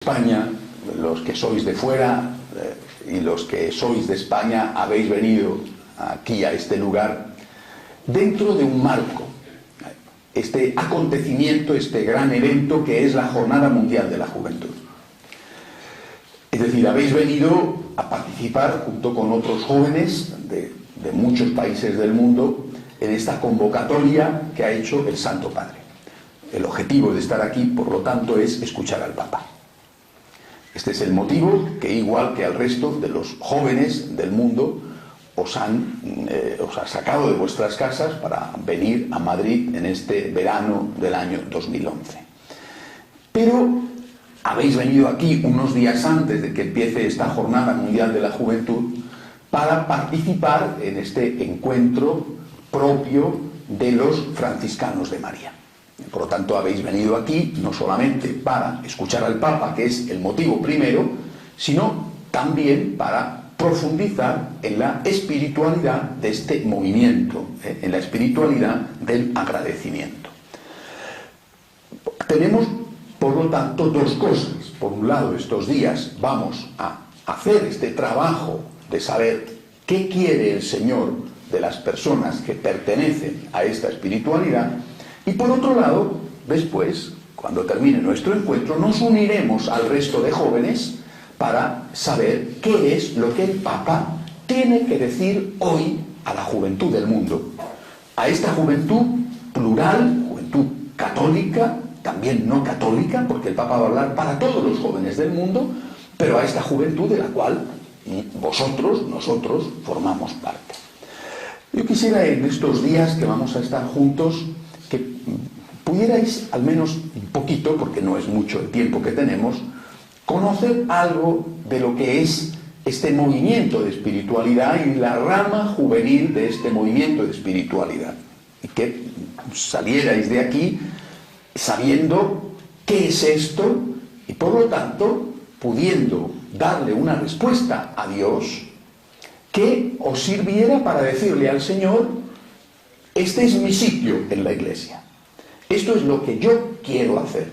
España, los que sois de fuera y los que sois de España habéis venido aquí a este lugar dentro de un marco, este acontecimiento, este gran evento que es la Jornada Mundial de la Juventud. Es decir, habéis venido a participar junto con otros jóvenes de muchos países del mundo en esta convocatoria que ha hecho el Santo Padre. El objetivo de estar aquí, por lo tanto, es escuchar al Papa. Este es el motivo que, igual que al resto de los jóvenes del mundo, os ha sacado de vuestras casas para venir a Madrid en este verano del año 2011. Pero habéis venido aquí unos días antes de que empiece esta Jornada Mundial de la Juventud para participar en este encuentro propio de los franciscanos de María. Por lo tanto, habéis venido aquí no solamente para escuchar al Papa, que es el motivo primero, sino también para profundizar en la espiritualidad de este movimiento, en la espiritualidad del agradecimiento. Tenemos, por lo tanto, dos cosas. Por un lado, estos días vamos a hacer este trabajo de saber qué quiere el Señor de las personas que pertenecen a esta espiritualidad. Y por otro lado, después, cuando termine nuestro encuentro, nos uniremos al resto de jóvenes para saber qué es lo que el Papa tiene que decir hoy a la juventud del mundo. A esta juventud plural, juventud católica, también no católica, porque el Papa va a hablar para todos los jóvenes del mundo, pero a esta juventud de la cual vosotros, nosotros, formamos parte. Yo quisiera en estos días que vamos a estar juntos que pudierais, al menos un poquito, porque no es mucho el tiempo que tenemos, conocer algo de lo que es este movimiento de espiritualidad y la rama juvenil de este movimiento de espiritualidad. Y que salierais de aquí sabiendo qué es esto y, por lo tanto, pudiendo darle una respuesta a Dios que os sirviera para decirle al Señor: este es mi sitio en la iglesia, esto es lo que yo quiero hacer,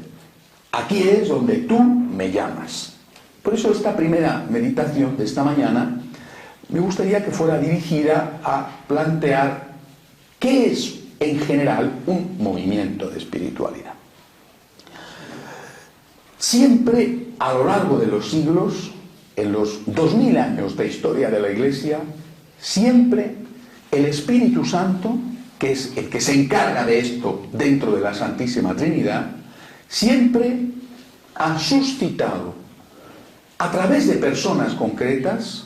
aquí es donde tú me llamas. Por eso esta primera meditación de esta mañana me gustaría que fuera dirigida a plantear qué es en general un movimiento de espiritualidad. Siempre a lo largo de los siglos, en los 2000 años de historia de la Iglesia, siempre el Espíritu Santo, que es el que se encarga de esto dentro de la Santísima Trinidad, siempre ha suscitado, a través de personas concretas,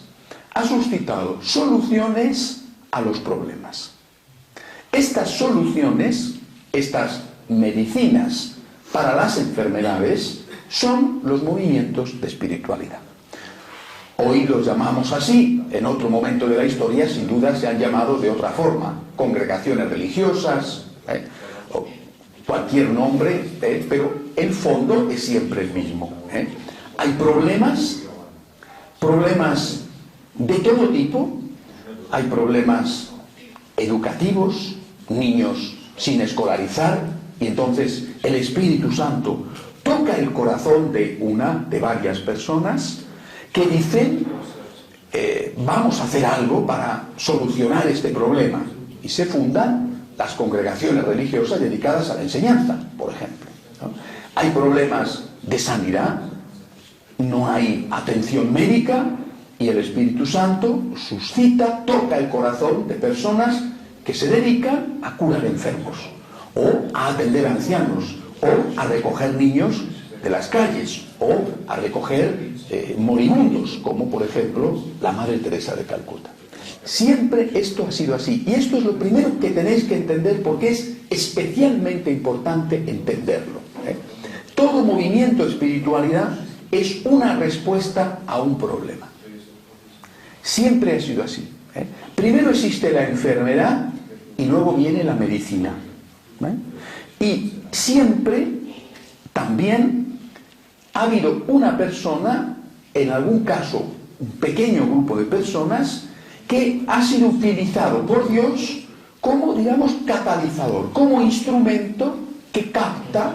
ha suscitado soluciones a los problemas. Estas soluciones, estas medicinas para las enfermedades, son los movimientos de espiritualidad. Hoy los llamamos así, en otro momento de la historia sin duda se han llamado de otra forma, congregaciones religiosas, o cualquier nombre, pero el fondo es siempre el mismo. Hay problemas de todo tipo, hay problemas educativos, niños sin escolarizar, y entonces el Espíritu Santo toca el corazón de varias personas que dicen vamos a hacer algo para solucionar este problema, y se fundan las congregaciones religiosas dedicadas a la enseñanza, por ejemplo, ¿no? Hay problemas de sanidad, no hay atención médica, y el Espíritu Santo suscita, toca el corazón de personas que se dedican a curar enfermos, o a atender a ancianos, o a recoger niños de las calles, o a recoger moribundos, como por ejemplo la Madre Teresa de Calcuta. Siempre esto ha sido así, y esto es lo primero que tenéis que entender, porque es especialmente importante entenderlo. Todo movimiento de espiritualidad es una respuesta a un problema. Siempre ha sido así. Primero existe la enfermedad y luego viene la medicina. Y siempre también ha habido una persona, en algún caso un pequeño grupo de personas, que ha sido utilizado por Dios como, digamos, catalizador, como instrumento que capta,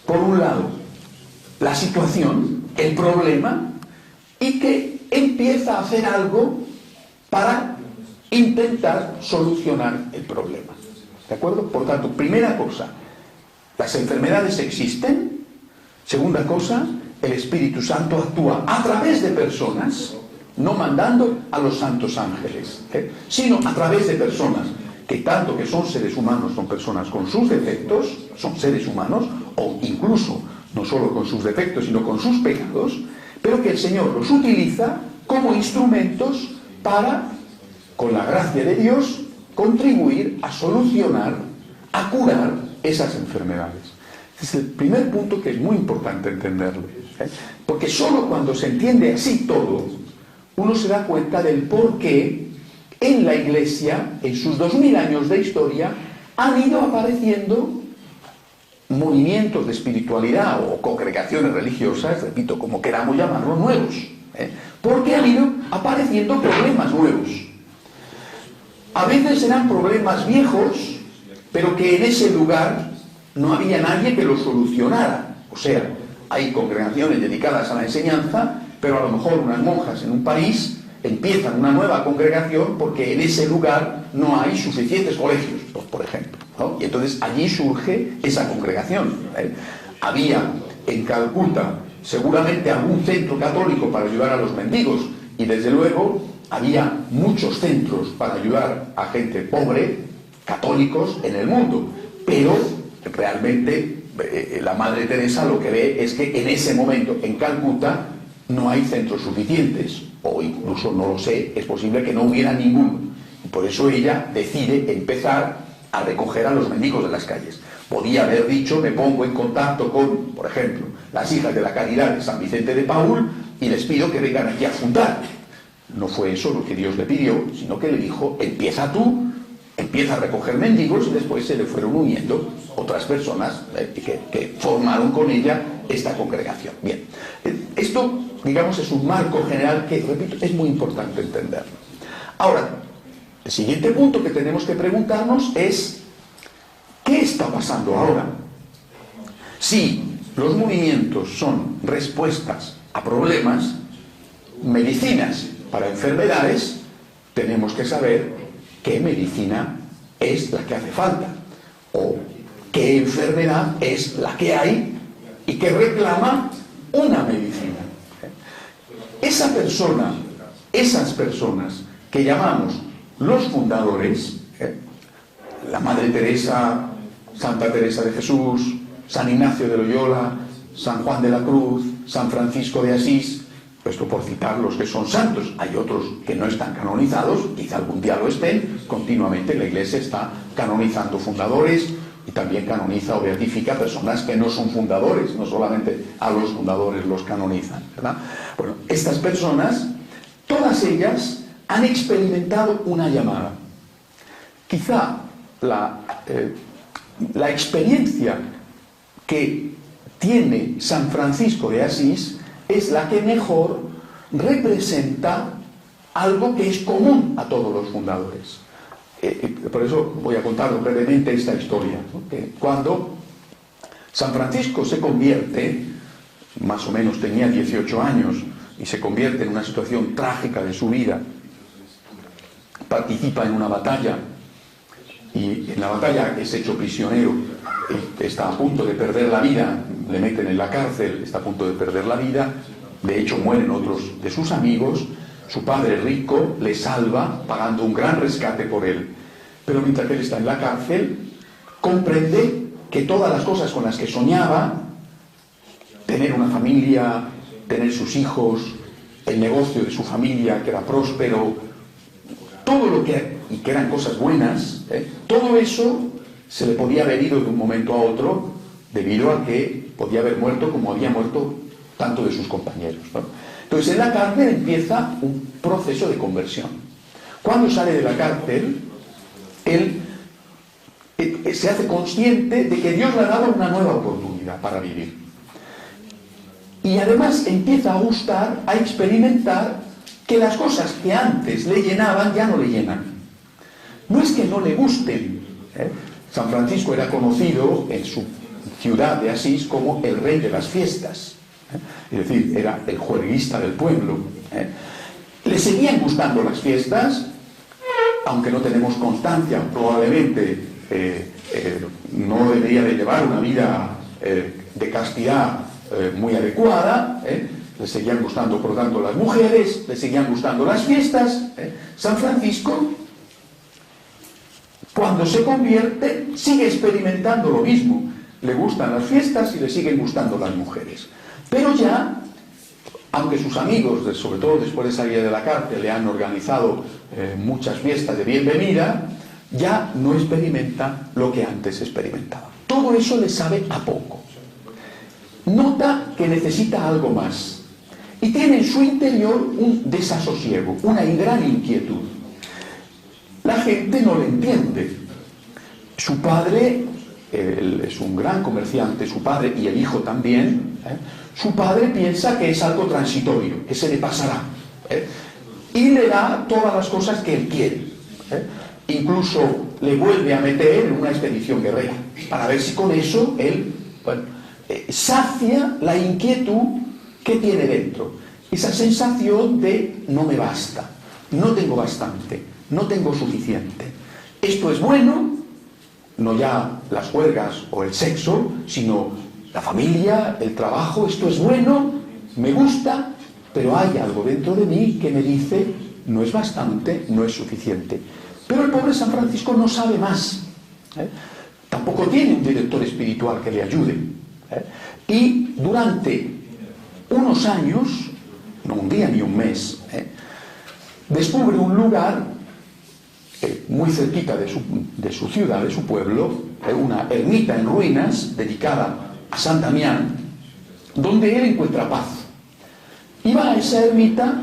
por un lado, la situación, el problema, y que empieza a hacer algo para intentar solucionar el problema. ¿De acuerdo? Por tanto, primera cosa, las enfermedades existen. Segunda cosa, el Espíritu Santo actúa a través de personas, no mandando a los santos ángeles, sino a través de personas que tanto que son seres humanos, son personas con sus defectos, son seres humanos, o incluso no solo con sus defectos, sino con sus pecados, pero que el Señor los utiliza como instrumentos para, con la gracia de Dios, contribuir a solucionar, a curar esas enfermedades. Este es el primer punto que es muy importante entenderlo, porque solo cuando se entiende así todo, uno se da cuenta del por qué en la Iglesia, en sus 2000 años de historia, han ido apareciendo movimientos de espiritualidad o congregaciones religiosas, repito, como queramos llamarlo, nuevos, porque han ido apareciendo problemas nuevos. A veces eran problemas viejos, pero que en ese lugar no había nadie que los solucionara. O sea, hay congregaciones dedicadas a la enseñanza, pero a lo mejor unas monjas en un país empiezan una nueva congregación porque en ese lugar no hay suficientes colegios, por ejemplo, ¿no? Y entonces allí surge esa congregación. Había en Calcuta seguramente algún centro católico para ayudar a los mendigos, y desde luego había muchos centros para ayudar a gente pobre, católicos, en el mundo, pero realmente la Madre Teresa lo que ve es que en ese momento en Calcuta no hay centros suficientes, o incluso, no lo sé, es posible que no hubiera ninguno. Y por eso ella decide empezar a recoger a los mendigos de las calles. Podía haber dicho, me pongo en contacto con, por ejemplo, las hijas de la Caridad de San Vicente de Paúl y les pido que vengan aquí a fundar. No fue eso lo que Dios le pidió, sino que le dijo, empieza tú, empieza a recoger mendigos, y después se le fueron uniendo otras personas que formaron con ella esta congregación. Bien, esto, digamos, es un marco general que, repito, es muy importante entenderlo. Ahora, el siguiente punto que tenemos que preguntarnos es, ¿qué está pasando ahora? Si los movimientos son respuestas a problemas, medicinas para enfermedades, tenemos que saber qué medicina es la que hace falta, o qué enfermedad es la que hay y que reclama una medicina. Esa persona, esas personas que llamamos los fundadores, la Madre Teresa, Santa Teresa de Jesús, San Ignacio de Loyola, San Juan de la Cruz, San Francisco de Asís, esto por citar los que son santos. Hay otros que no están canonizados, quizá algún día lo estén. Continuamente la Iglesia está canonizando fundadores y también canoniza o beatifica personas que no son fundadores, no solamente a los fundadores los canonizan, ¿verdad? Bueno, estas personas, todas ellas han experimentado una llamada. Quizá la experiencia que tiene San Francisco de Asís es la que mejor representa algo que es común a todos los fundadores. Por eso voy a contar brevemente esta historia, ¿no? Que cuando San Francisco se convierte, más o menos tenía 18 años, y se convierte en una situación trágica de su vida, participa en una batalla, y en la batalla es hecho prisionero, está a punto de perder la vida, le meten en la cárcel, está a punto de perder la vida, de hecho mueren otros de sus amigos. Su padre rico le salva pagando un gran rescate por él, pero mientras él está en la cárcel comprende que todas las cosas con las que soñaba, tener una familia, tener sus hijos, el negocio de su familia que era próspero, todo lo que, y que eran cosas buenas, todo eso se le podía haber ido de un momento a otro debido a que podía haber muerto como había muerto tanto de sus compañeros, ¿no? Entonces en la cárcel empieza un proceso de conversión. Cuando sale de la cárcel, él se hace consciente de que Dios le ha dado una nueva oportunidad para vivir. Y además empieza a gustar, a experimentar que las cosas que antes le llenaban ya no le llenan. No es que no le gusten, San Francisco era conocido en su ciudad de Asís como el rey de las fiestas. Es decir, era el juerguista del pueblo. Le seguían gustando las fiestas, aunque no tenemos constancia, probablemente no debería de llevar una vida de castidad muy adecuada. Le seguían gustando, por lo tanto, las mujeres, le seguían gustando las fiestas. San Francisco, cuando se convierte, sigue experimentando lo mismo. Le gustan las fiestas y le siguen gustando las mujeres. Pero ya, aunque sus amigos, sobre todo después de salir de la cárcel, le han organizado muchas fiestas de bienvenida, ya no experimenta lo que antes experimentaba. Todo eso le sabe a poco. Nota que necesita algo más. Y tiene en su interior un desasosiego, una gran inquietud. La gente no le entiende. Su padre, él es un gran comerciante, su padre y el hijo también, su padre piensa que es algo transitorio, que se le pasará, y le da todas las cosas que él quiere. Incluso le vuelve a meter en una expedición guerrera, para ver si con eso él sacia la inquietud que tiene dentro, esa sensación de no me basta, no tengo bastante, no tengo suficiente. Esto es bueno, no ya las juergas o el sexo, sino la familia, el trabajo, esto es bueno, me gusta, pero hay algo dentro de mí que me dice no es bastante, no es suficiente. Pero el pobre San Francisco no sabe más. Tampoco tiene un director espiritual que le ayude. Y durante unos años, no un día ni un mes, descubre un lugar muy cerquita de su ciudad, de su pueblo, una ermita en ruinas dedicada a San Damián, donde él encuentra paz. Y va a esa ermita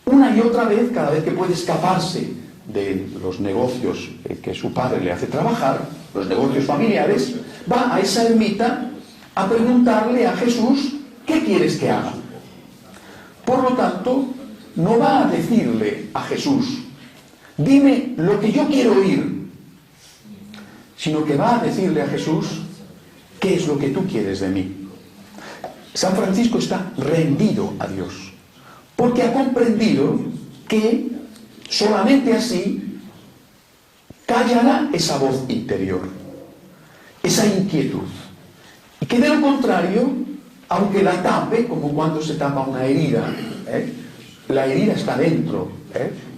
una y otra vez, cada vez que puede escaparse de los negocios que su padre le hace trabajar, los negocios familiares, va a esa ermita a preguntarle a Jesús, ¿qué quieres que haga? Por lo tanto, no va a decirle a Jesús, dime lo que yo quiero oír, sino que va a decirle a Jesús, ¿qué es lo que tú quieres de mí? San Francisco está rendido a Dios, porque ha comprendido que solamente así callará esa voz interior, esa inquietud, y que de lo contrario, aunque la tape, como cuando se tapa una herida, la herida está dentro,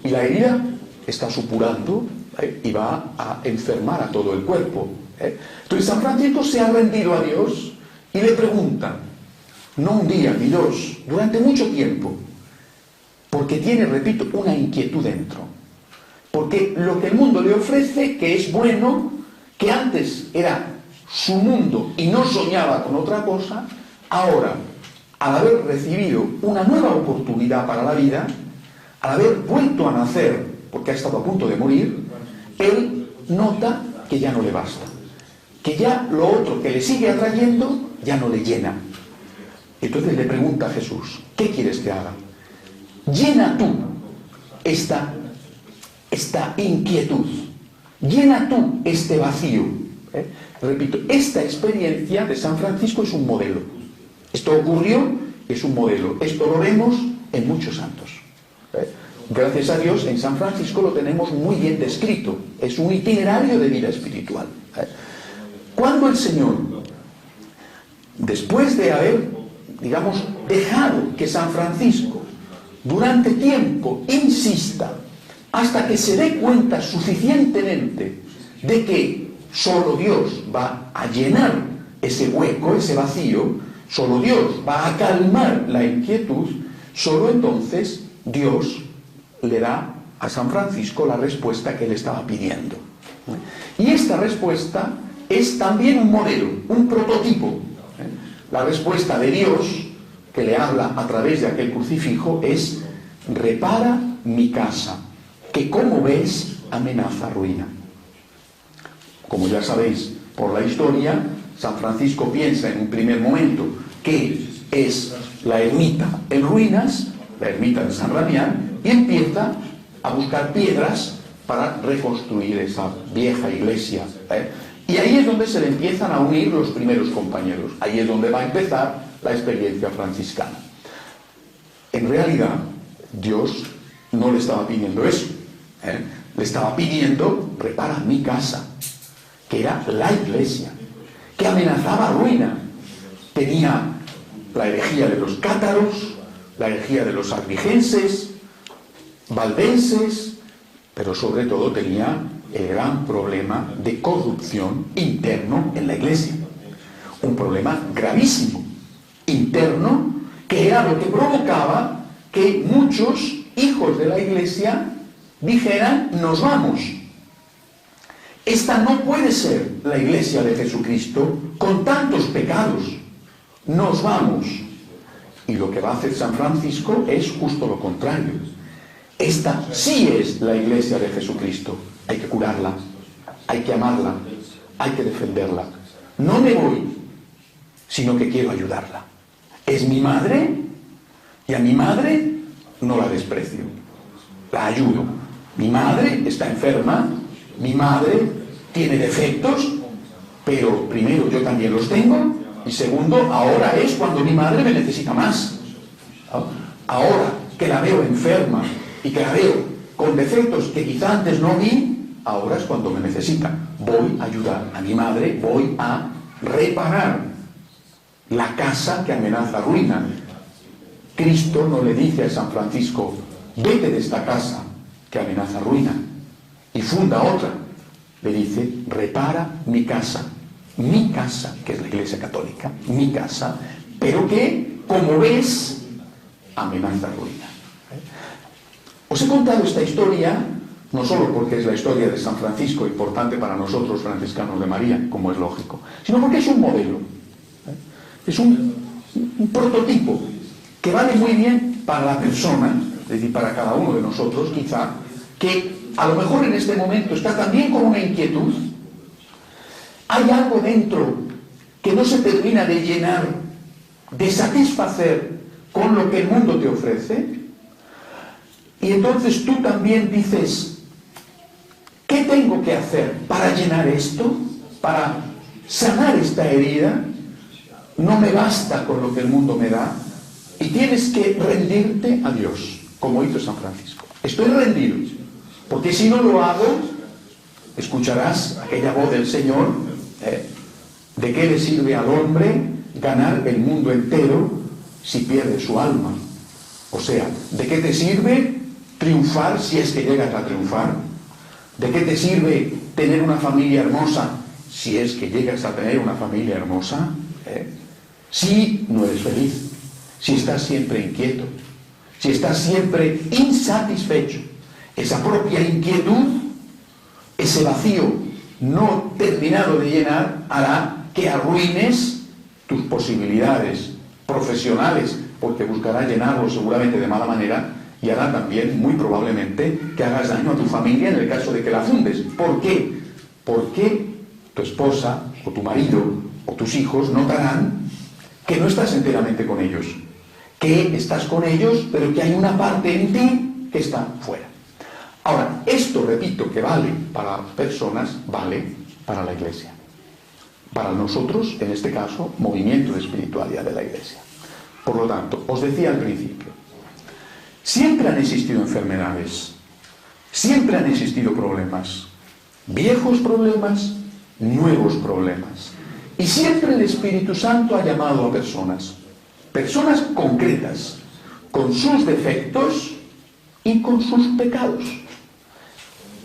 y la herida está supurando y va a enfermar a todo el cuerpo. Entonces San Francisco se ha rendido a Dios y le pregunta, no un día ni dos, durante mucho tiempo, porque tiene, repito, una inquietud dentro. Porque lo que el mundo le ofrece, que es bueno, que antes era su mundo y no soñaba con otra cosa, ahora, al haber recibido una nueva oportunidad para la vida, al haber vuelto a nacer, porque ha estado a punto de morir, él nota que ya no le basta, que ya lo otro que le sigue atrayendo ya no le llena. Entonces le pregunta a Jesús, ¿qué quieres que haga? Llena tú esta inquietud, llena tú este vacío. Repito, esta experiencia de San Francisco es un modelo. Esto ocurrió, es un modelo. Esto lo vemos en muchos santos. Gracias a Dios, en San Francisco lo tenemos muy bien descrito. Es un itinerario de vida espiritual. Cuando el Señor, después de haber, digamos, dejado que San Francisco durante tiempo insista hasta que se dé cuenta suficientemente de que solo Dios va a llenar ese hueco, ese vacío, solo Dios va a calmar la inquietud, solo entonces Dios le da a San Francisco la respuesta que él estaba pidiendo. Y esta respuesta es también un modelo, un prototipo. La respuesta de Dios, que le habla a través de aquel crucifijo, es: repara mi casa, que como ves amenaza ruina. Como ya sabéis por la historia, San Francisco piensa en un primer momento que es la ermita en ruinas, la ermita de San Damián, y empieza a buscar piedras para reconstruir esa vieja iglesia. Y ahí es donde se le empiezan a unir los primeros compañeros. Ahí es donde va a empezar la experiencia franciscana. En realidad, Dios no le estaba pidiendo eso, ¿eh? Le estaba pidiendo: repara mi casa, que era la iglesia, que amenazaba ruina. Tenía la herejía de los cátaros, la herejía de los albigenses, valdenses, pero sobre todo tenía el gran problema de corrupción interno en la iglesia. Un problema gravísimo, interno, que era lo que provocaba que muchos hijos de la iglesia dijeran: nos vamos. Esta no puede ser la iglesia de Jesucristo con tantos pecados. Nos vamos. Y lo que va a hacer San Francisco es justo lo contrario. Esta sí es la iglesia de Jesucristo. Hay que curarla, hay que amarla, hay que defenderla. No me voy, sino que quiero ayudarla. Es mi madre, y a mi madre no la desprecio, la ayudo. Mi madre está enferma, mi madre tiene defectos, pero primero yo también los tengo, y segundo, ahora es cuando mi madre me necesita más. Ahora que la veo enferma y que la veo con defectos que quizá antes no vi, ahora es cuando me necesita. Voy a ayudar a mi madre, voy a reparar la casa que amenaza ruina. Cristo no le dice a San Francisco: vete de esta casa que amenaza ruina y funda otra. Le dice: repara mi casa, que es la Iglesia Católica, mi casa, pero que, como ves, amenaza ruina. Os he contado esta historia no solo porque es la historia de San Francisco, importante para nosotros franciscanos de María, como es lógico, sino porque es un modelo, es un prototipo que vale muy bien para la persona, es decir, para cada uno de nosotros, quizá, que a lo mejor en este momento está también con una inquietud. Hay algo dentro que no se termina de llenar, de satisfacer con lo que el mundo te ofrece, y entonces tú también dices: ¿qué tengo que hacer para llenar esto? Para sanar esta herida. No me basta con lo que el mundo me da, y tienes que rendirte a Dios, como hizo San Francisco. Estoy rendido, porque si no lo hago, escucharás aquella voz del Señor: ¿de qué le sirve al hombre ganar el mundo entero si pierde su alma? O sea, ¿de qué te sirve triunfar si es que llegas a triunfar? ¿De qué te sirve tener una familia hermosa si es que llegas a tener una familia hermosa? Si no eres feliz, si estás siempre inquieto, si estás siempre insatisfecho, esa propia inquietud, ese vacío no terminado de llenar, hará que arruines tus posibilidades profesionales, porque buscará llenarlo seguramente de mala manera, y hará también, muy probablemente, que hagas daño a tu familia en el caso de que la fundes. ¿Por qué? Porque tu esposa, o tu marido, o tus hijos notarán que no estás enteramente con ellos, que estás con ellos, pero que hay una parte en ti que está fuera. Ahora, esto, repito, que vale para las personas, vale para la Iglesia. Para nosotros, en este caso, movimiento de espiritualidad de la Iglesia. Por lo tanto, os decía al principio, siempre han existido enfermedades, siempre han existido problemas, viejos problemas, nuevos problemas. Y siempre el Espíritu Santo ha llamado a personas concretas, con sus defectos y con sus pecados.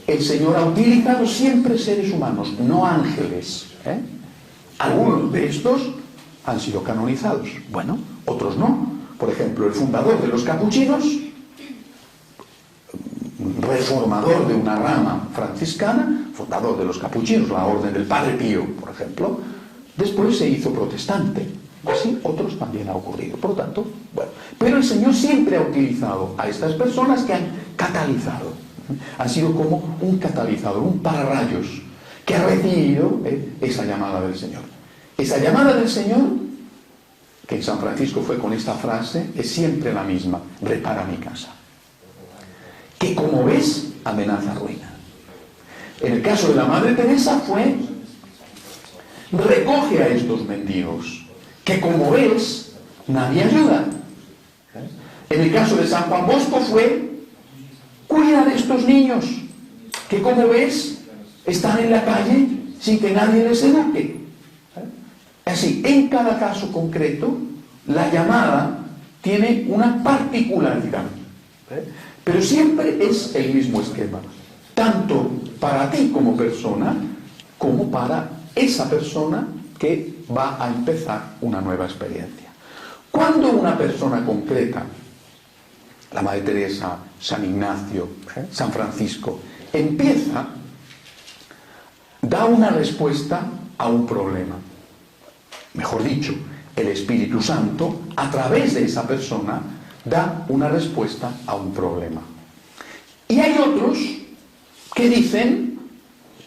El Señor ha utilizado siempre seres humanos, no ángeles. Algunos de estos han sido canonizados, bueno, otros no. Por ejemplo, el fundador de los capuchinos, reformador de una rama franciscana, fundador de los capuchinos, la orden del Padre Pío, por ejemplo, después se hizo protestante. Así otros también ha ocurrido. Por lo tanto, bueno, pero el Señor siempre ha utilizado a estas personas que han catalizado. Han sido como un catalizador, un pararrayos, que ha recibido esa llamada del Señor. Esa llamada del Señor, que en San Francisco fue con esta frase, es siempre la misma: repara mi casa, que como ves amenaza ruina. En el caso de la Madre Teresa fue: recoge a estos mendigos, que como ves nadie ayuda. En el caso de San Juan Bosco fue: cuida de estos niños, que como ves, están en la calle sin que nadie les eduque. Así, en cada caso concreto, la llamada tiene una particularidad. Pero siempre es el mismo esquema, tanto para ti como persona, como para esa persona que va a empezar una nueva experiencia. Cuando una persona concreta, la Madre Teresa, San Ignacio, San Francisco, empieza, da una respuesta a un problema. Mejor dicho, el Espíritu Santo, a través de esa persona, da una respuesta a un problema. Y hay otros que dicen,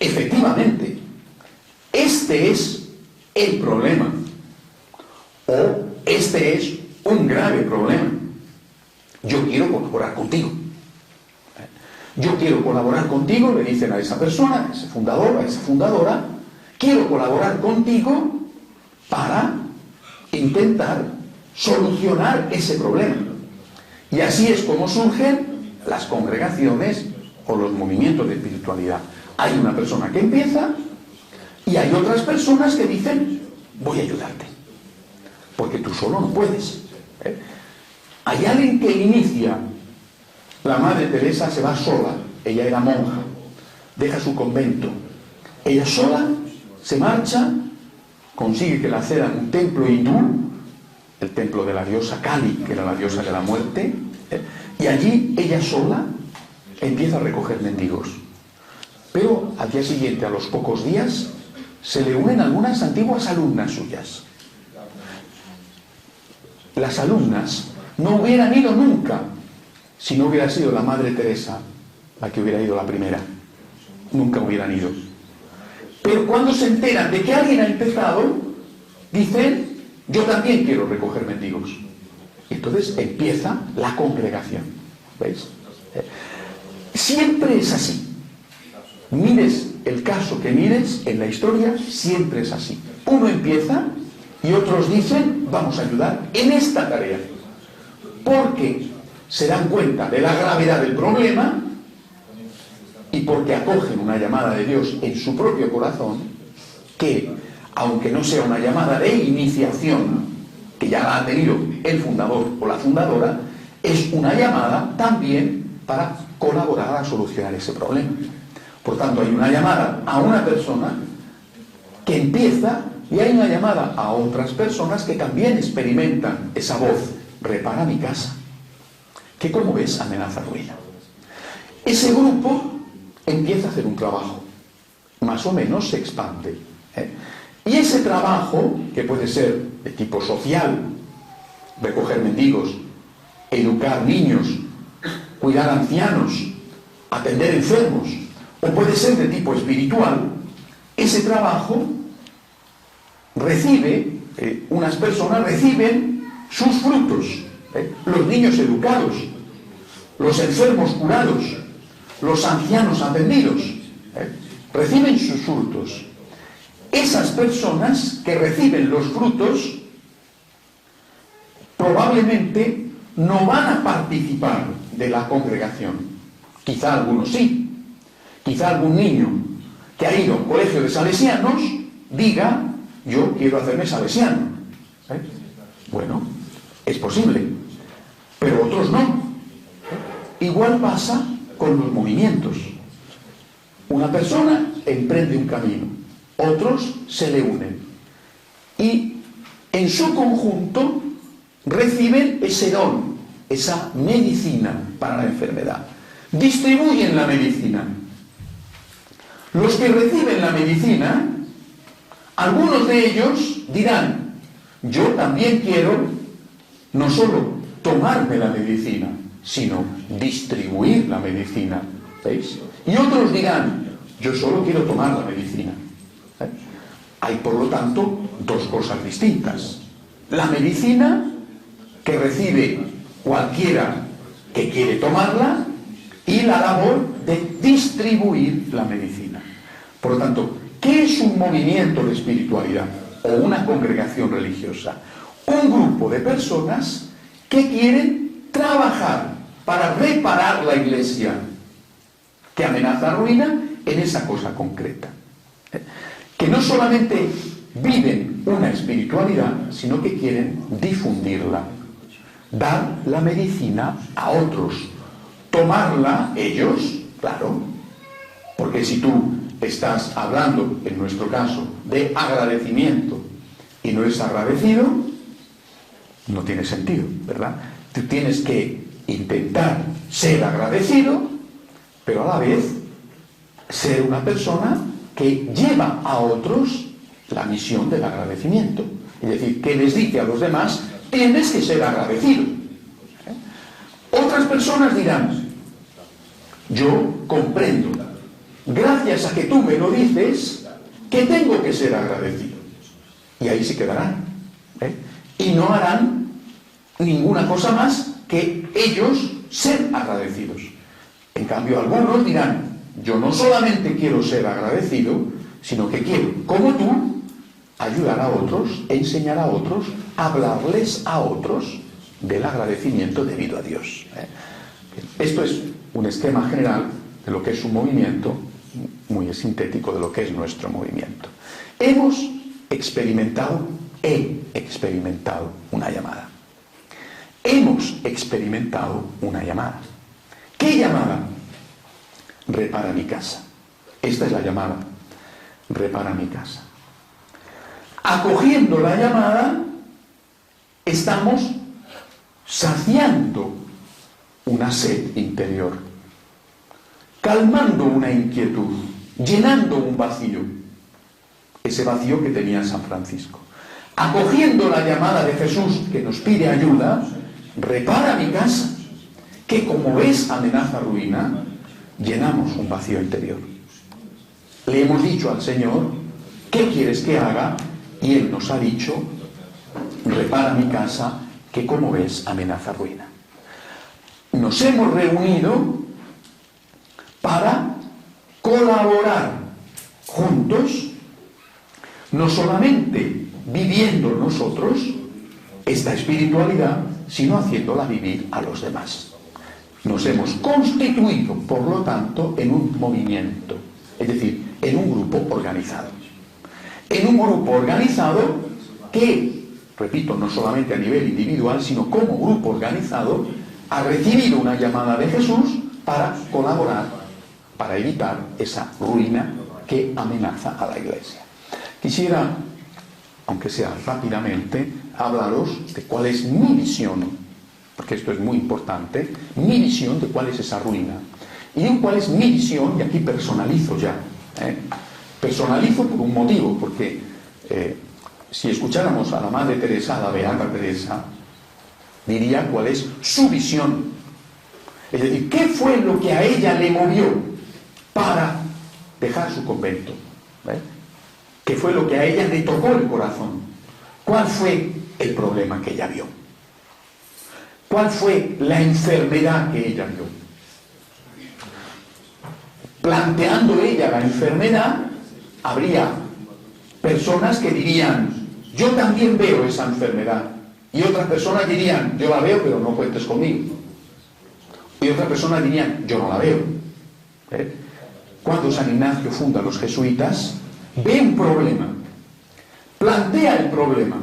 efectivamente, este es el problema, o este es un grave problema. Yo quiero colaborar contigo. Yo quiero colaborar contigo, le dicen a esa persona, a ese fundador, a esa fundadora, quiero colaborar contigo para intentar solucionar ese problema. Y así es como surgen las congregaciones o los movimientos de espiritualidad. Hay una persona que empieza y hay otras personas que dicen, voy a ayudarte, porque tú solo no puedes. Hay alguien que inicia. La Madre Teresa se va sola, ella era monja, deja su convento, ella sola se marcha, consigue que la cedan un templo hindú, el templo de la diosa Kali, que era la diosa de la muerte, y allí ella sola empieza a recoger mendigos. Pero al día siguiente, a los pocos días, se le unen algunas antiguas alumnas suyas. Las alumnas no hubieran ido nunca si no hubiera sido la Madre Teresa la que hubiera ido la primera. Nunca hubieran ido. Pero cuando se enteran de que alguien ha empezado, dicen, yo también quiero recoger mendigos. Y entonces empieza la congregación. ¿Veis? Siempre es así. Mires el caso que mires en la historia, siempre es así. Uno empieza y otros dicen, vamos a ayudar en esta tarea. Porque se dan cuenta de la gravedad del problema y porque acogen una llamada de Dios en su propio corazón, que, aunque no sea una llamada de iniciación, que ya la ha tenido el fundador o la fundadora, es una llamada también para colaborar a solucionar ese problema. Por tanto, hay una llamada a una persona que empieza y hay una llamada a otras personas que también experimentan esa voz, repara mi casa, que como ves amenaza ruina. Ese grupo empieza a hacer un trabajo, más o menos se expande. Y ese trabajo, que puede ser de tipo social, recoger mendigos, educar niños, cuidar ancianos, atender enfermos, o puede ser de tipo espiritual, ese trabajo recibe, unas personas reciben sus frutos. Los niños educados, los enfermos curados, los ancianos atendidos, reciben sus frutos. Esas personas que reciben los frutos probablemente no van a participar de la congregación. Quizá algunos sí. Quizá algún niño que ha ido a un colegio de salesianos diga, yo quiero hacerme salesiano. Bueno, es posible, pero otros no. Igual pasa con los movimientos. Una persona emprende un camino, otros se le unen y en su conjunto reciben ese don, esa medicina para la enfermedad. Distribuyen la medicina. Los que reciben la medicina, algunos de ellos dirán, yo también quiero no solo tomarme la medicina, sino distribuir la medicina. ¿Veis? Y otros dirán, yo solo quiero tomar la medicina. Hay, por lo tanto, dos cosas distintas. La medicina que recibe cualquiera que quiere tomarla y la labor de distribuir la medicina. Por lo tanto, ¿qué es un movimiento de espiritualidad o una congregación religiosa? un grupo de personas que quieren trabajar para reparar la iglesia que amenaza ruina en esa cosa concreta. Que no solamente viven una espiritualidad, sino que quieren difundirla, dar la medicina a otros, tomarla ellos, claro, porque si tú estás hablando, en nuestro caso, de agradecimiento y no es agradecido, no tiene sentido, ¿verdad? Tú tienes que intentar ser agradecido, pero a la vez ser una persona que lleva a otros la misión del agradecimiento. Es decir, que les dice a los demás, tienes que ser agradecido. Otras personas dirán, yo comprendo, gracias a que tú me lo dices, que tengo que ser agradecido. Y ahí se quedarán. Y no harán ninguna cosa más que ellos ser agradecidos. En cambio, algunos dirán, yo no solamente quiero ser agradecido, sino que quiero, como tú, ayudar a otros, enseñar a otros, hablarles a otros del agradecimiento debido a Dios. Esto es un esquema general de lo que es un movimiento, muy sintético de lo que es nuestro movimiento. He experimentado una llamada. Hemos experimentado una llamada. ¿Qué llamada? Repara mi casa. Esta es la llamada. Repara mi casa. Acogiendo la llamada, estamos saciando una sed interior, calmando una inquietud, llenando un vacío, ese vacío que tenía San Francisco. Acogiendo la llamada de Jesús que nos pide ayuda, repara mi casa, que como es amenaza ruina, llenamos un vacío interior. Le hemos dicho al Señor, ¿qué quieres que haga? Y Él nos ha dicho, repara mi casa, que como ves amenaza ruina. Nos hemos reunido para colaborar juntos, no solamente viviendo nosotros esta espiritualidad, sino haciéndola vivir a los demás. Nos hemos constituido, por lo tanto, en un movimiento, es decir, en un grupo organizado. En un grupo organizado que, repito, no solamente a nivel individual, sino como grupo organizado, ha recibido una llamada de Jesús para colaborar, para evitar esa ruina que amenaza a la Iglesia. Quisiera, aunque sea rápidamente, hablaros de cuál es mi visión, porque esto es muy importante, mi visión de cuál es esa ruina. Y digo cuál es mi visión, y aquí personalizo ya. Personalizo por un motivo, porque si escucháramos a la Madre Teresa, a la Beata Teresa, diría cuál es su visión. Es decir, ¿qué fue lo que a ella le movió para dejar su convento? ¿Qué fue lo que a ella le tocó el corazón? ¿Cuál fue el problema que ella vio? ¿Cuál fue la enfermedad que ella vio? Planteando ella la enfermedad, habría personas que dirían, yo también veo esa enfermedad. Y otras personas dirían, yo la veo, pero no cuentes conmigo. Y otras personas dirían, yo no la veo. Cuando San Ignacio funda a los jesuitas, ve un problema, plantea el problema.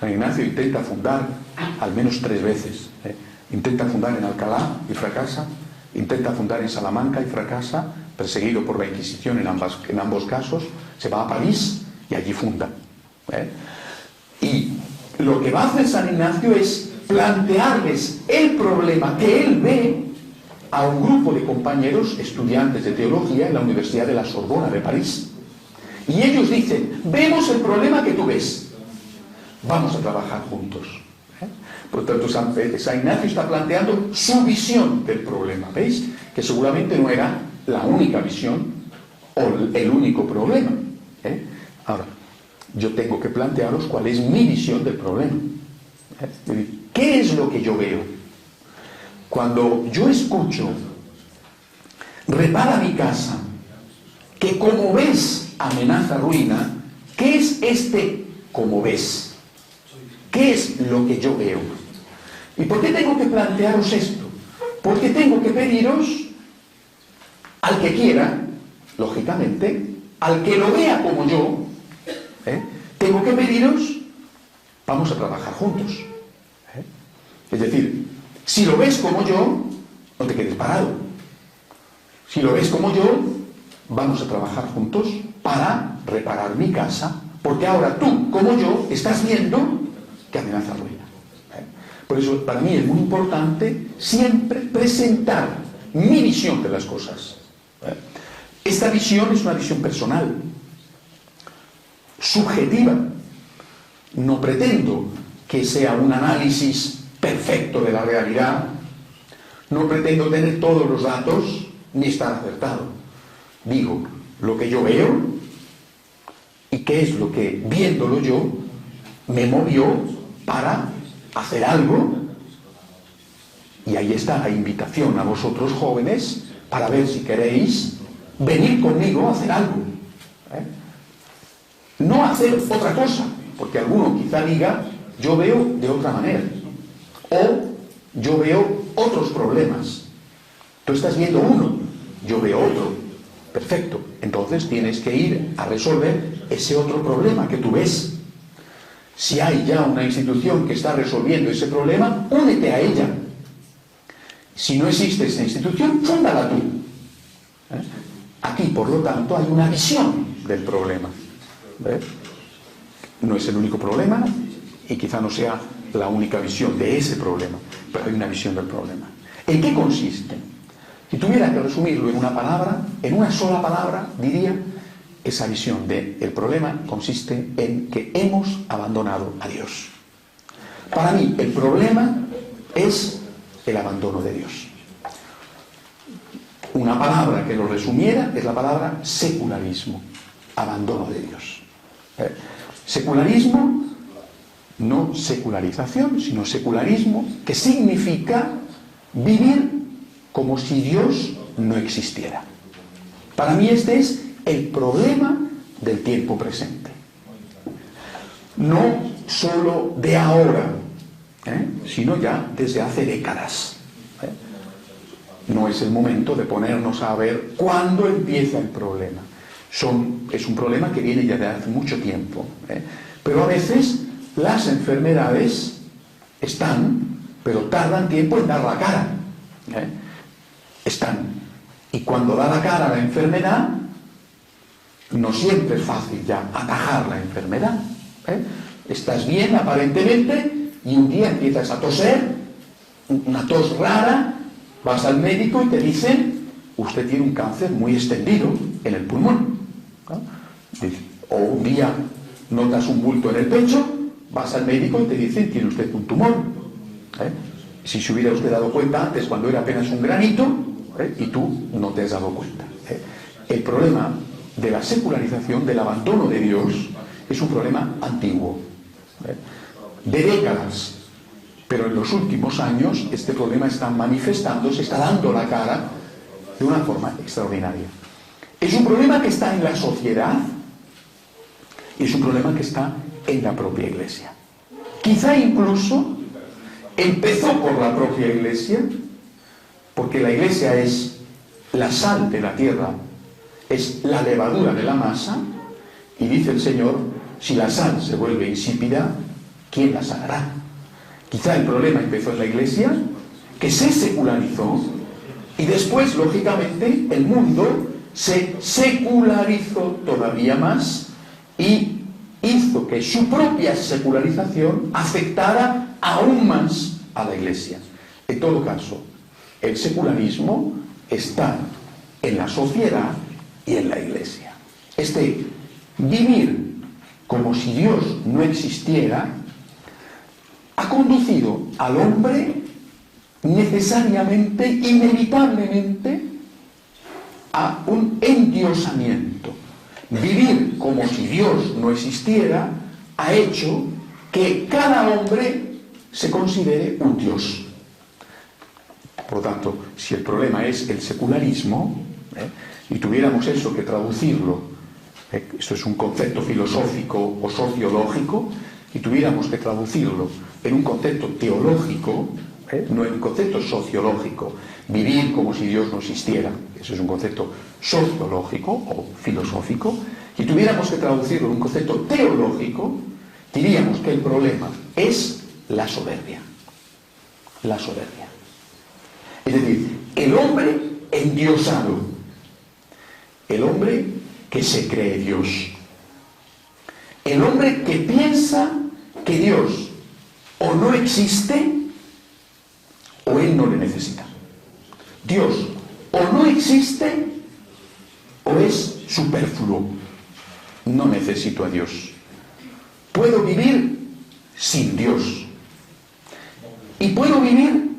San Ignacio intenta fundar al menos 3 veces. Intenta fundar en Alcalá y fracasa. Intenta fundar en Salamanca y fracasa, perseguido por la Inquisición en ambos casos. Se va a París y allí funda. Y lo que va a hacer San Ignacio es plantearles el problema que él ve a un grupo de compañeros estudiantes de teología en la Universidad de la Sorbona de París. Y ellos dicen, vemos el problema que tú ves, vamos a trabajar juntos. Por lo tanto, San Ignacio está planteando su visión del problema. ¿Veis? Que seguramente no era la única visión o el único problema. Ahora, yo tengo que plantearos cuál es mi visión del problema. ¿Qué es lo que yo veo? Cuando yo escucho, repara mi casa, que como ves amenaza ruina, ¿qué es este como ves? ¿Qué es lo que yo veo? ¿Y por qué tengo que plantearos esto? Porque tengo que pediros al que quiera, lógicamente, al que lo vea como yo, tengo que pediros, vamos a trabajar juntos. Es decir, si lo ves como yo, no te quedes parado. Si lo ves como yo, vamos a trabajar juntos para reparar mi casa, porque ahora tú, como yo, estás viendo que amenaza ruina. Por eso, para mí es muy importante siempre presentar mi visión de las cosas. Esta visión es una visión personal, subjetiva. No pretendo que sea un análisis perfecto de la realidad, no pretendo tener todos los datos ni estar acertado. Digo lo que yo veo y qué es lo que, viéndolo yo, me movió para hacer algo. Y ahí está la invitación a vosotros jóvenes para ver si queréis venir conmigo a hacer algo. No hacer otra cosa, porque alguno quizá diga, yo veo de otra manera, o yo veo otros problemas. Tú estás viendo uno, yo veo otro. Perfecto, entonces tienes que ir a resolver ese otro problema que tú ves. Si hay ya una institución que está resolviendo ese problema, únete a ella. Si no existe esa institución, fúndala tú. Aquí, por lo tanto, hay una visión del problema. No es el único problema y quizá no sea la única visión de ese problema, pero hay una visión del problema. ¿En qué consiste? Si tuviera que resumirlo en una palabra, en una sola palabra, diría, esa visión del problema consiste en que hemos abandonado a Dios. Para mí, el problema es el abandono de Dios. Una palabra que lo resumiera es la palabra secularismo, abandono de Dios. Secularismo, no secularización, sino secularismo, que significa vivir como si Dios no existiera. Para mí este es el problema del tiempo presente. No solo de ahora, sino ya desde hace décadas. No es el momento de ponernos a ver cuándo empieza el problema. Es un problema que viene ya de hace mucho tiempo. Pero a veces las enfermedades están, pero tardan tiempo en dar la cara. Están. Y cuando da la cara la enfermedad, no siempre es fácil ya atajar la enfermedad. Estás bien aparentemente y un día empiezas a toser, una tos rara, vas al médico y te dicen, usted tiene un cáncer muy extendido en el pulmón. O un día notas un bulto en el pecho, vas al médico y te dicen, tiene usted un tumor. Si se hubiera usted dado cuenta antes, cuando era apenas un granito, y tú no te has dado cuenta. El problema de la secularización, del abandono de Dios, es un problema antiguo, de décadas. Pero en los últimos años este problema está manifestándose, está dando la cara de una forma extraordinaria. Es un problema que está en la sociedad y es un problema que está en la propia Iglesia. Quizá incluso empezó por la propia Iglesia, porque la Iglesia es la sal de la tierra, es la levadura de la masa, y dice el Señor, si la sal se vuelve insípida, ¿quién la sanará? Quizá el problema empezó en la Iglesia, que se secularizó, y después, lógicamente, el mundo se secularizó todavía más y hizo que su propia secularización afectara aún más a la Iglesia. En todo caso, el secularismo está en la sociedad y en la Iglesia. Vivir como si Dios no existiera ha conducido al hombre necesariamente, inevitablemente, a un endiosamiento. Vivir como si Dios no existiera ha hecho que cada hombre se considere un Dios. Por lo tanto, si el problema es el secularismo, y tuviéramos eso que traducirlo, esto es un concepto filosófico o sociológico, y tuviéramos que traducirlo en un concepto teológico, no en un concepto sociológico, vivir como si Dios no existiera, eso es un concepto sociológico o filosófico, y tuviéramos que traducirlo en un concepto teológico, diríamos que el problema es la soberbia. La soberbia. Es decir, el hombre endiosado, el hombre que se cree Dios, el hombre que piensa que Dios o no existe o él no le necesita. Dios o no existe o es superfluo. No necesito a Dios. Puedo vivir sin Dios. Y puedo vivir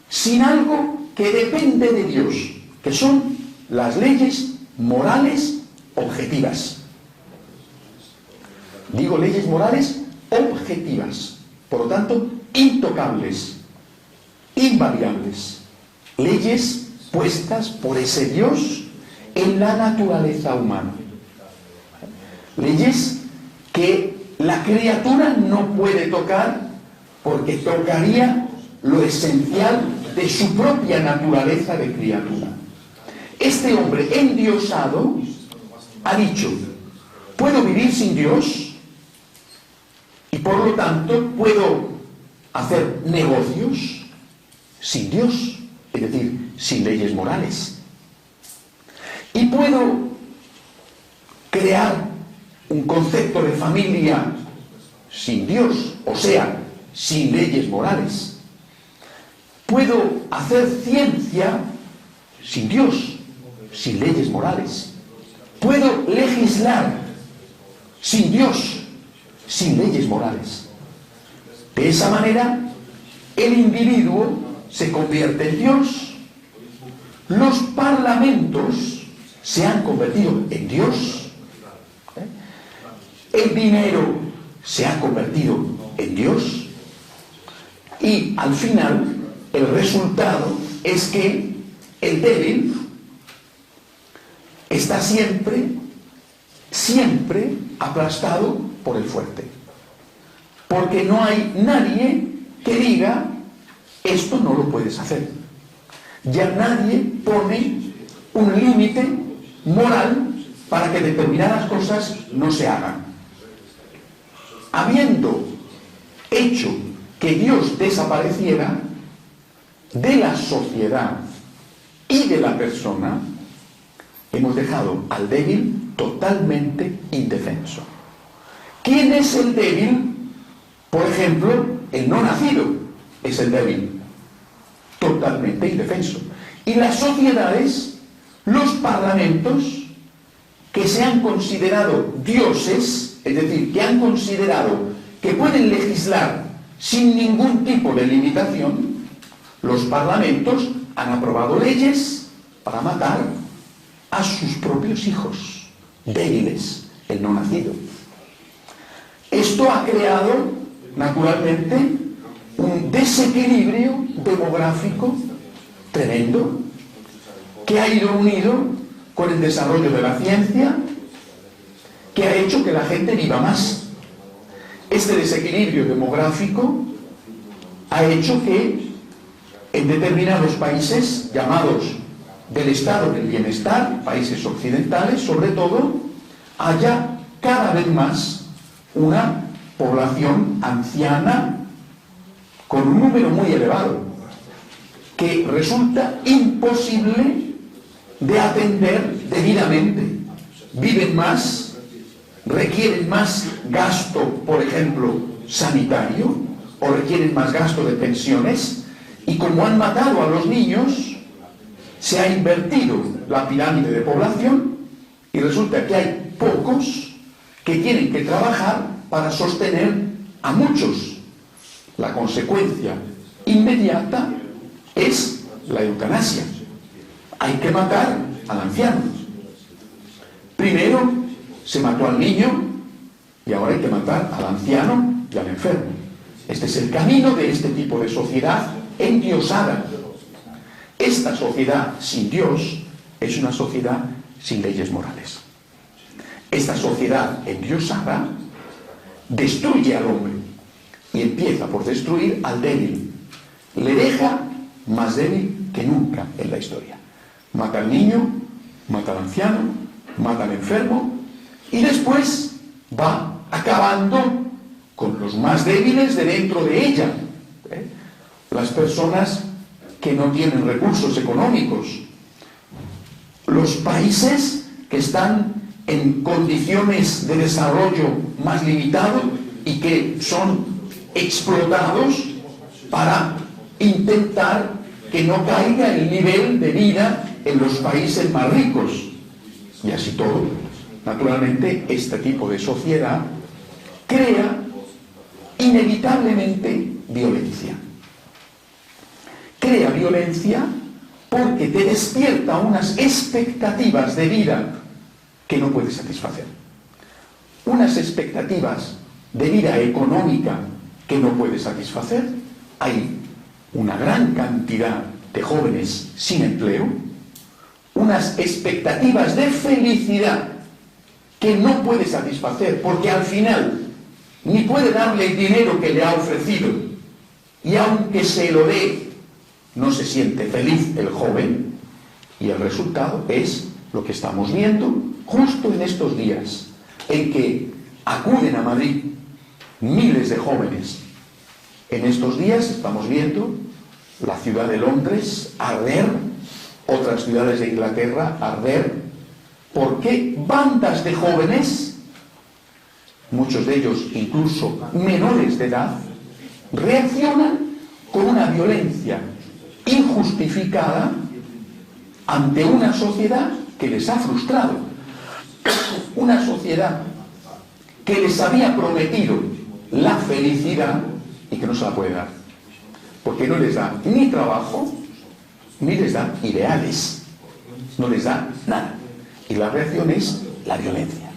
sin algo que depende de Dios, que son las leyes morales objetivas. Digo leyes morales objetivas, por lo tanto, intocables, invariables. Leyes puestas por ese Dios en la naturaleza humana. Leyes que la criatura no puede tocar porque tocaría lo esencial de su propia naturaleza de criatura. Este hombre endiosado ha dicho, puedo vivir sin Dios y por lo tanto puedo hacer negocios sin Dios, es decir, sin leyes morales. Y puedo crear un concepto de familia sin Dios, o sea, sin leyes morales. Puedo hacer ciencia sin Dios, sin leyes morales. Puedo legislar sin Dios, sin leyes morales. De esa manera, el individuo se convierte en Dios. Los parlamentos se han convertido en Dios. El dinero se ha convertido en Dios. Y al final, el resultado es que el débil está siempre aplastado por el fuerte. Porque no hay nadie que diga, esto no lo puedes hacer. Ya nadie pone un límite moral para que determinadas cosas no se hagan. Habiendo hecho que Dios desapareciera de la sociedad y de la persona, hemos dejado al débil totalmente indefenso. ¿Quién es el débil? Por ejemplo, el no nacido es el débil, totalmente indefenso. Y las sociedades, los parlamentos, que se han considerado dioses, es decir, que han considerado que pueden legislar sin ningún tipo de limitación, los parlamentos han aprobado leyes para matar a sus propios hijos, débiles, el no nacido. Esto ha creado, naturalmente, un desequilibrio demográfico tremendo que ha ido unido con el desarrollo de la ciencia, que ha hecho que la gente viva más. Este desequilibrio demográfico ha hecho que en determinados países llamados del estado del bienestar, países occidentales sobre todo, haya cada vez más una población anciana con un número muy elevado, que resulta imposible de atender debidamente. Viven más, requieren más gasto, por ejemplo, sanitario, o requieren más gasto de pensiones, y como han matado a los niños, se ha invertido la pirámide de población y resulta que hay pocos que tienen que trabajar para sostener a muchos. La consecuencia inmediata es la eutanasia. Hay que matar al anciano. Primero se mató al niño y ahora hay que matar al anciano y al enfermo. Este es el camino de este tipo de sociedad endiosada. Esta sociedad sin Dios es una sociedad sin leyes morales. Esta sociedad endiosada destruye al hombre y empieza por destruir al débil. Le deja más débil que nunca en la historia. Mata al niño, mata al anciano, mata al enfermo y después va acabando con los más débiles de dentro de ella. Las personas que no tienen recursos económicos, los países que están en condiciones de desarrollo más limitado y que son explotados para intentar que no caiga el nivel de vida en los países más ricos. Y así todo, naturalmente, este tipo de sociedad crea inevitablemente violencia. Crea violencia porque te despierta unas expectativas de vida que no puedes satisfacer. Unas expectativas de vida económica que no puedes satisfacer. Hay una gran cantidad de jóvenes sin empleo, unas expectativas de felicidad que no puede satisfacer porque al final ni puede darle el dinero que le ha ofrecido y aunque se lo dé no se siente feliz el joven, y el resultado es lo que estamos viendo justo en estos días en que acuden a Madrid miles de jóvenes. En estos días estamos viendo la ciudad de Londres arder, otras ciudades de Inglaterra arder, porque bandas de jóvenes, muchos de ellos incluso menores de edad, reaccionan con una violencia injustificada ante una sociedad que les ha frustrado, una sociedad que les había prometido la felicidad y que no se la puede dar, porque no les da ni trabajo, ni les da ideales, no les da nada. Y la reacción es la violencia.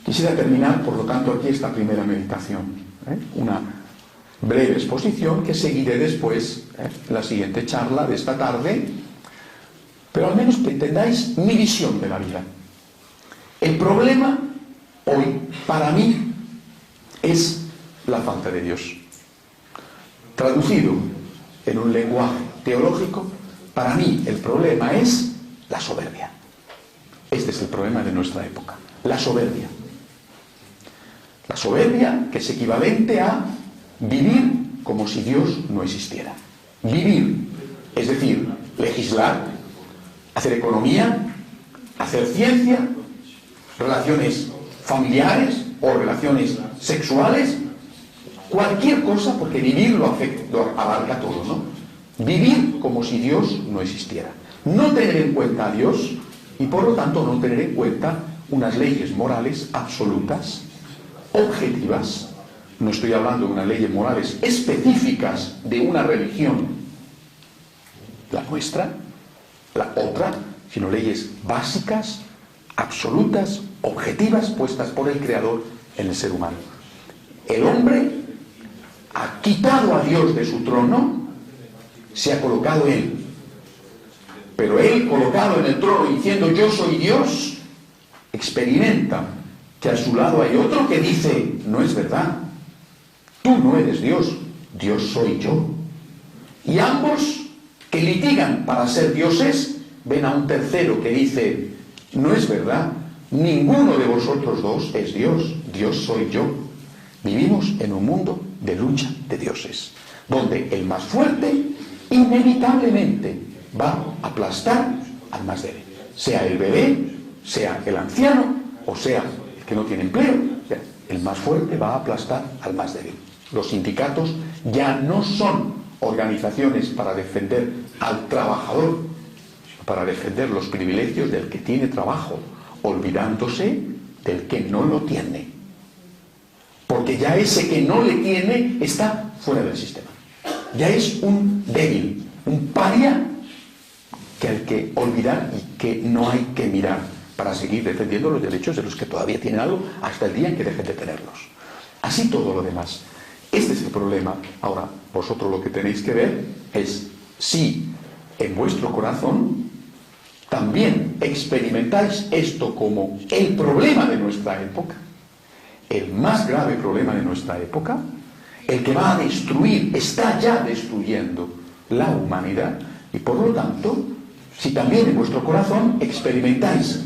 Quisiera terminar, por lo tanto, aquí esta primera meditación, una breve exposición que seguiré después, la siguiente charla de esta tarde, pero al menos que entendáis mi visión de la vida. El problema hoy, para mí, es la falta de Dios. Traducido en un lenguaje teológico, para mí el problema es la soberbia. Este es el problema de nuestra época, la soberbia. La soberbia, que es equivalente a vivir como si Dios no existiera. Vivir, es decir, legislar, hacer economía, hacer ciencia, relaciones familiares o relaciones sexuales, cualquier cosa, porque vivir lo abarca todo, ¿no? Vivir como si Dios no existiera. No tener en cuenta a Dios y por lo tanto no tener en cuenta unas leyes morales absolutas, objetivas. No estoy hablando de unas leyes morales específicas de una religión, la nuestra, la otra, sino leyes básicas, absolutas, objetivas, puestas por el Creador en el ser humano. El hombre ha quitado a Dios de su trono, se ha colocado él. Pero él, colocado en el trono diciendo yo soy Dios, experimenta que a su lado hay otro que dice no es verdad, tú no eres Dios, Dios soy yo. Y ambos que litigan para ser dioses ven a un tercero que dice no es verdad, ninguno de vosotros dos es Dios, Dios soy yo. Vivimos en un mundo de lucha de dioses, donde el más fuerte inevitablemente va a aplastar al más débil, sea el bebé, sea el anciano o sea el que no tiene empleo. El más fuerte va a aplastar al más débil. Los sindicatos ya no son organizaciones para defender al trabajador, sino para defender los privilegios del que tiene trabajo, olvidándose del que no lo tiene, porque ya ese que no le tiene está fuera del sistema, ya es un débil, un paria que hay que olvidar y que no hay que mirar para seguir defendiendo los derechos de los que todavía tienen algo hasta el día en que dejen de tenerlos. Así todo lo demás. Este es el problema. Ahora, vosotros lo que tenéis que ver es si en vuestro corazón también experimentáis esto como el problema de nuestra época, el más grave problema de nuestra época, el que va a destruir, está ya destruyendo la humanidad, y por lo tanto, si también en vuestro corazón experimentáis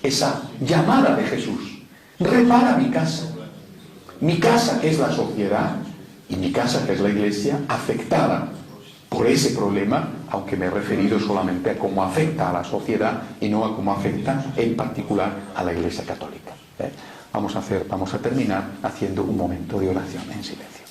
esa llamada de Jesús, repara mi casa que es la sociedad, y mi casa que es la iglesia, afectada por ese problema, aunque me he referido solamente a cómo afecta a la sociedad y no a cómo afecta en particular a la Iglesia Católica. Vamos a terminar haciendo un momento de oración en silencio.